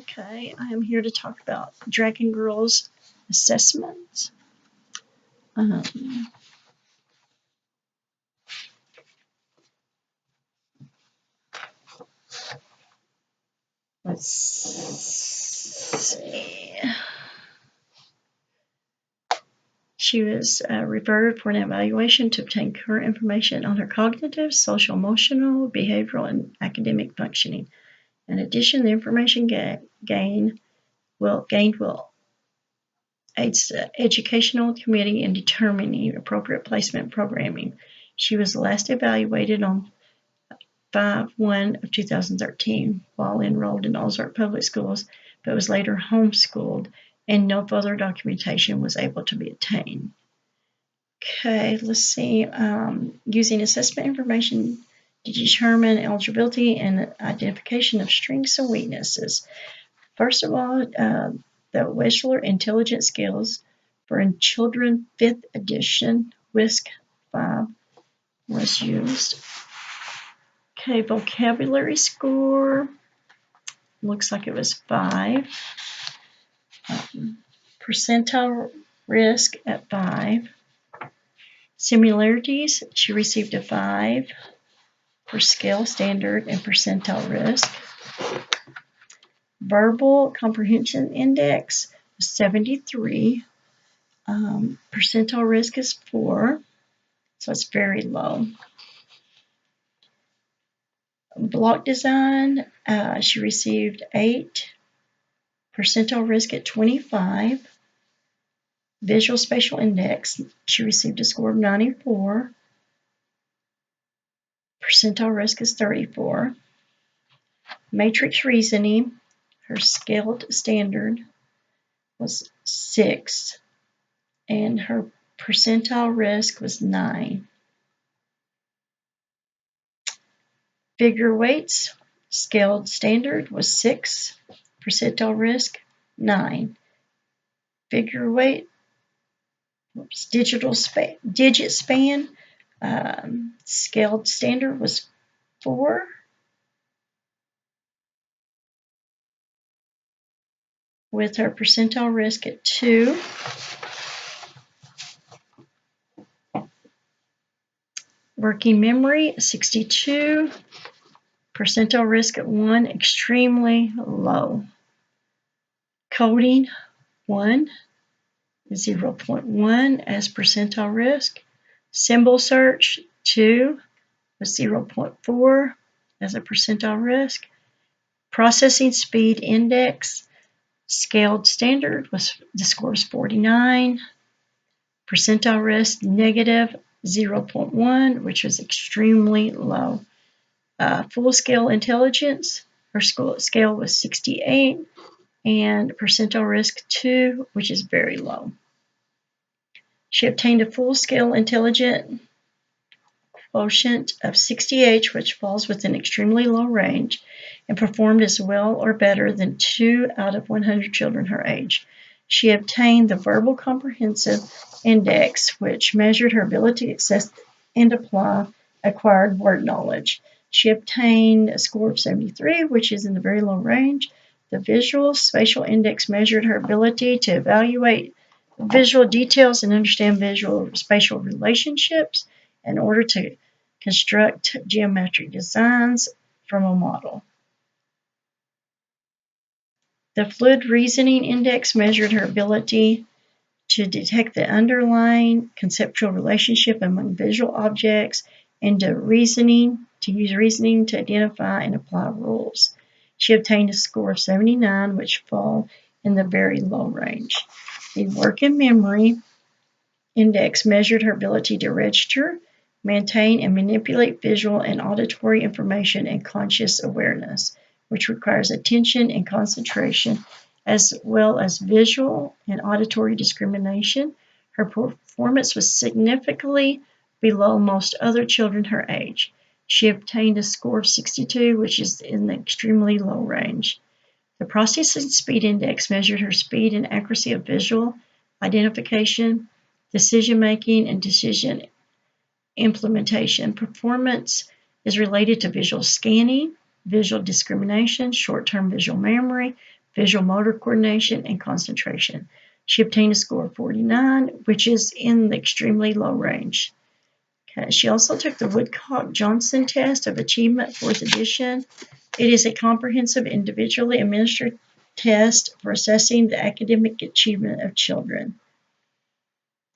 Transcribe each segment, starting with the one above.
Okay, I am here to talk about Dragon Girls assessments. Let's see. She was referred for an evaluation to obtain current information on her cognitive, social, emotional, behavioral, and academic functioning. In addition, the information gained will aid the educational committee in determining appropriate placement programming. She was last evaluated on 5/1 of 2013 while enrolled in Ozark Public Schools, but was later homeschooled, and no further documentation was able to be obtained. Okay, let's see. Using assessment information to determine eligibility and identification of strengths and weaknesses. First of all, the Wechsler Intelligence Skills for Children 5th edition, WISC 5, was used. Okay, vocabulary score looks like it was 5. Percentile risk at 5. Similarities, she received a 5 for scale standard and percentile risk. Verbal comprehension index was 73. Percentile risk is 4, so it's very low. Block design, she received 8. Percentile risk at 25. Visual spatial index, she received a score of 94. Percentile risk is 34. Matrix reasoning, her scaled standard was 6, and her percentile risk was 9. Figure weights, scaled standard was 6, percentile risk 9. Figure weight, digit span, scaled standard was 4. With her percentile risk at 2. Working memory, 62. Percentile risk at 1, extremely low. Coding, 1, 0.1 as percentile risk. Symbol search, 2, with 0.4 as a percentile risk. Processing speed index, scaled standard, the score was 49. Percentile risk, negative 0.1, which was extremely low. Full scale intelligence, her scale was 68, and percentile risk 2, which is very low. She obtained a full scale intelligence quotient of 60H, which falls within extremely low range, and performed as well or better than 2 out of 100 children her age. She obtained the verbal comprehensive index, which measured her ability to access and apply acquired word knowledge. She obtained a score of 73, which is in the very low range. The visual spatial index measured her ability to evaluate visual details and understand visual spatial relationships in order to construct geometric designs from a model. The fluid reasoning index measured her ability to detect the underlying conceptual relationship among visual objects and to use reasoning to identify and apply rules. She obtained a score of 79, which fall in the very low range. The working memory index measured her ability to register, maintain, and manipulate visual and auditory information in conscious awareness, which requires attention and concentration, as well as visual and auditory discrimination. Her performance was significantly below most other children her age. She obtained a score of 62, which is in the extremely low range. The processing speed index measured her speed and accuracy of visual identification, decision-making, and decision implementation. Performance is related to visual scanning, visual discrimination, short-term visual memory, visual motor coordination, and concentration. She obtained a score of 49, which is in the extremely low range. Okay. She also took the Woodcock-Johnson test of achievement, 4th edition. It is a comprehensive, individually administered test for assessing the academic achievement of children.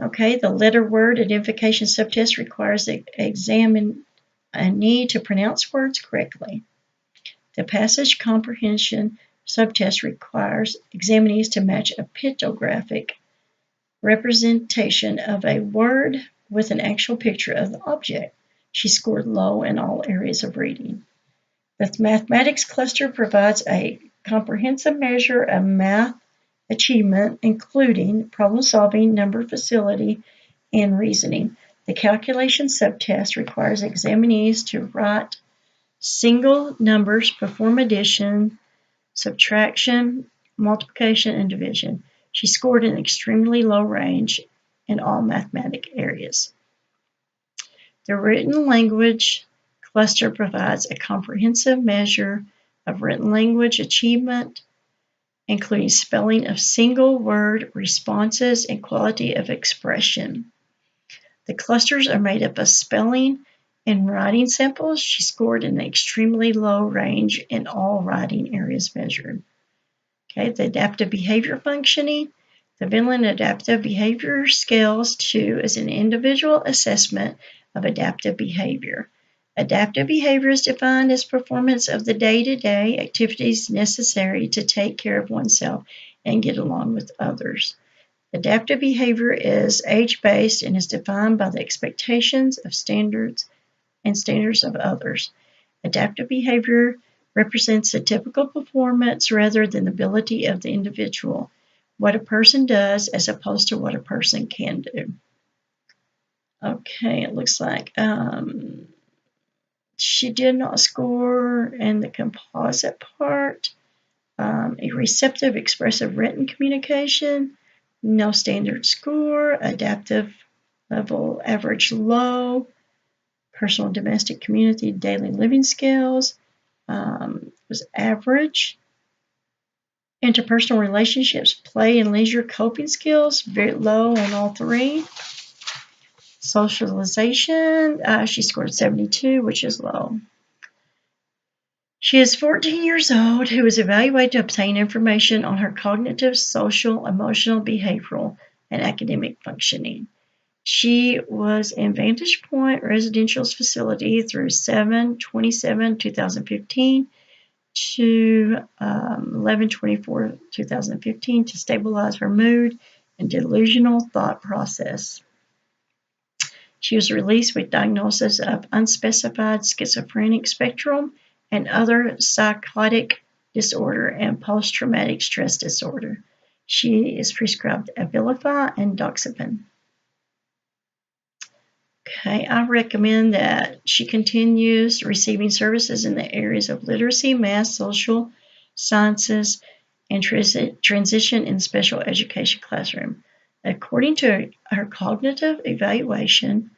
Okay, the letter word identification subtest requires the examinee to pronounce words correctly. The passage comprehension subtest requires examinees to match a pictographic representation of a word with an actual picture of the object. She scored low in all areas of reading. The mathematics cluster provides a comprehensive measure of math achievement, including problem solving, number facility, and reasoning. The calculation subtest requires examinees to write single numbers, perform addition, subtraction, multiplication, and division. She scored an extremely low range in all mathematic areas. The written language cluster provides a comprehensive measure of written language achievement, including spelling of single word responses and quality of expression. The clusters are made up of spelling and writing samples. She scored an extremely low range in all writing areas measured. Okay, the adaptive behavior functioning. The Vineland Adaptive Behavior Scales 2 is an individual assessment of adaptive behavior. Adaptive behavior is defined as performance of the day-to-day activities necessary to take care of oneself and get along with others. Adaptive behavior is age-based and is defined by the expectations of standards of others. Adaptive behavior represents the typical performance rather than the ability of the individual, what a person does as opposed to what a person can do. Okay, it looks like she did not score in the composite part. A receptive, expressive written communication, no standard score, adaptive level average low, personal, domestic, community, daily living skills was average. Interpersonal relationships, play and leisure coping skills, very low on all three. Socialization, she scored 72, which is low. She is 14 years old, who was evaluated to obtain information on her cognitive, social, emotional, behavioral, and academic functioning. She was in Vantage Point Residential Facility through 7/27/2015 to 11/24/2015 to stabilize her mood and delusional thought process. She was released with diagnosis of unspecified schizophrenic spectrum and other psychotic disorder and post-traumatic stress disorder. She is prescribed Abilify and Doxepin. Okay, I recommend that she continues receiving services in the areas of literacy, math, social sciences, and transition in special education classroom. According to her cognitive evaluation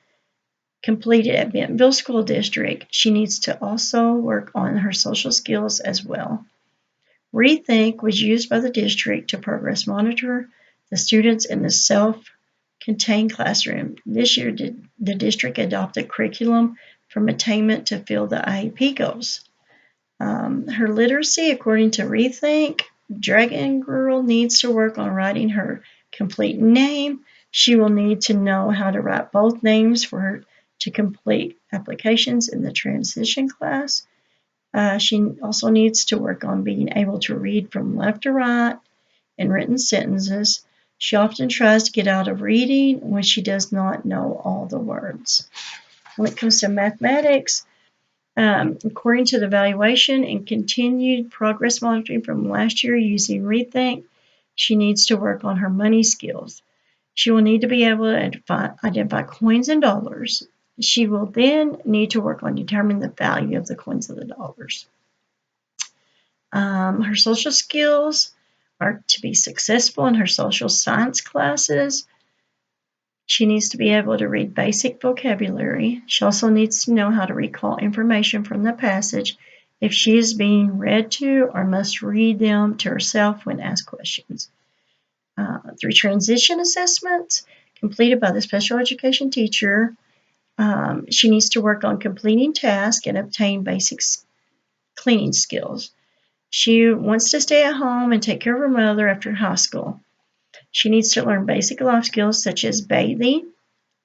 completed at Bentonville School District, she needs to also work on her social skills as well. Rethink was used by the district to progress monitor the students in the self-contained classroom. This year, the district adopted curriculum from attainment to fill the IEP goals. Her literacy, according to Rethink, Dragon Girl needs to work on writing her complete name. She will need to know how to write both names for her to complete applications in the transition class. She also needs to work on being able to read from left to right in written sentences. She often tries to get out of reading when she does not know all the words. When it comes to mathematics, according to the evaluation and continued progress monitoring from last year using Rethink, she needs to work on her money skills. She will need to be able to identify coins and dollars. She will then need to work on determining the value of the coins and the dollars. Her social skills are to be successful in her social science classes. She needs to be able to read basic vocabulary. She also needs to know how to recall information from the passage if she is being read to or must read them to herself when asked questions. 3 transition assessments completed by the special education teacher. She needs to work on completing tasks and obtain basic cleaning skills. She wants to stay at home and take care of her mother after high school. She needs to learn basic life skills such as bathing,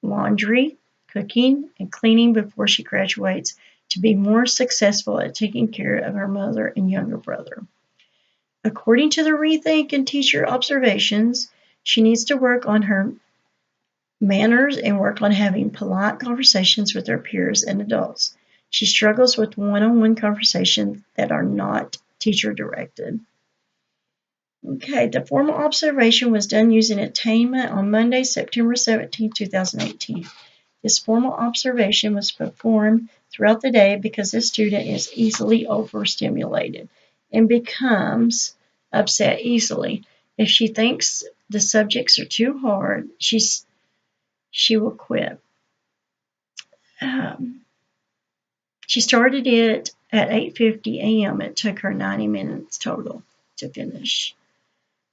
laundry, cooking, and cleaning before she graduates to be more successful at taking care of her mother and younger brother. According to the Rethink and teacher observations, she needs to work on her manners and work on having polite conversations with her peers and adults. She struggles with one-on-one conversations that are not teacher-directed. Okay, the formal observation was done using attainment on Monday, September 17, 2018. This formal observation was performed throughout the day because this student is easily overstimulated and becomes upset easily. If she thinks the subjects are too hard, she will quit. She started it at 8:50 a.m. It took her 90 minutes total to finish.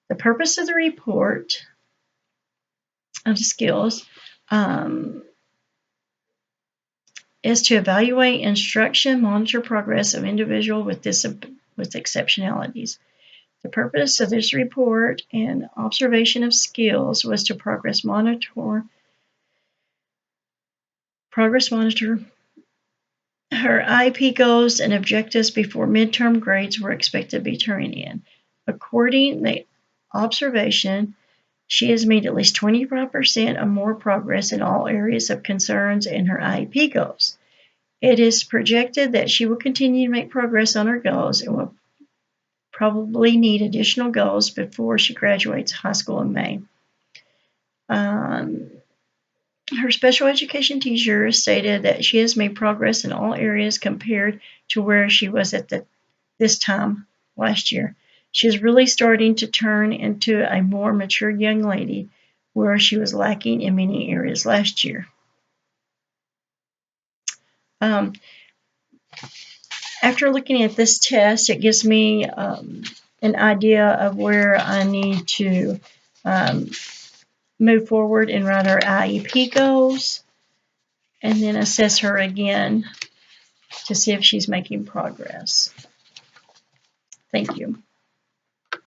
The purpose of the report of skills is to evaluate instruction, monitor progress of individual with exceptionalities. The purpose of this report and observation of skills was to progress monitor her IEP goals and objectives before midterm grades were expected to be turned in. According to the observation, she has made at least 25% or more progress in all areas of concerns in her IEP goals. It is projected that she will continue to make progress on her goals and will probably need additional goals before she graduates high school in May. Her special education teacher stated that she has made progress in all areas compared to where she was at this time last year. She is really starting to turn into a more mature young lady where she was lacking in many areas last year. After looking at this test, it gives me an idea of where I need to move forward and write our IEP goals, and then assess her again to see if she's making progress. Thank you.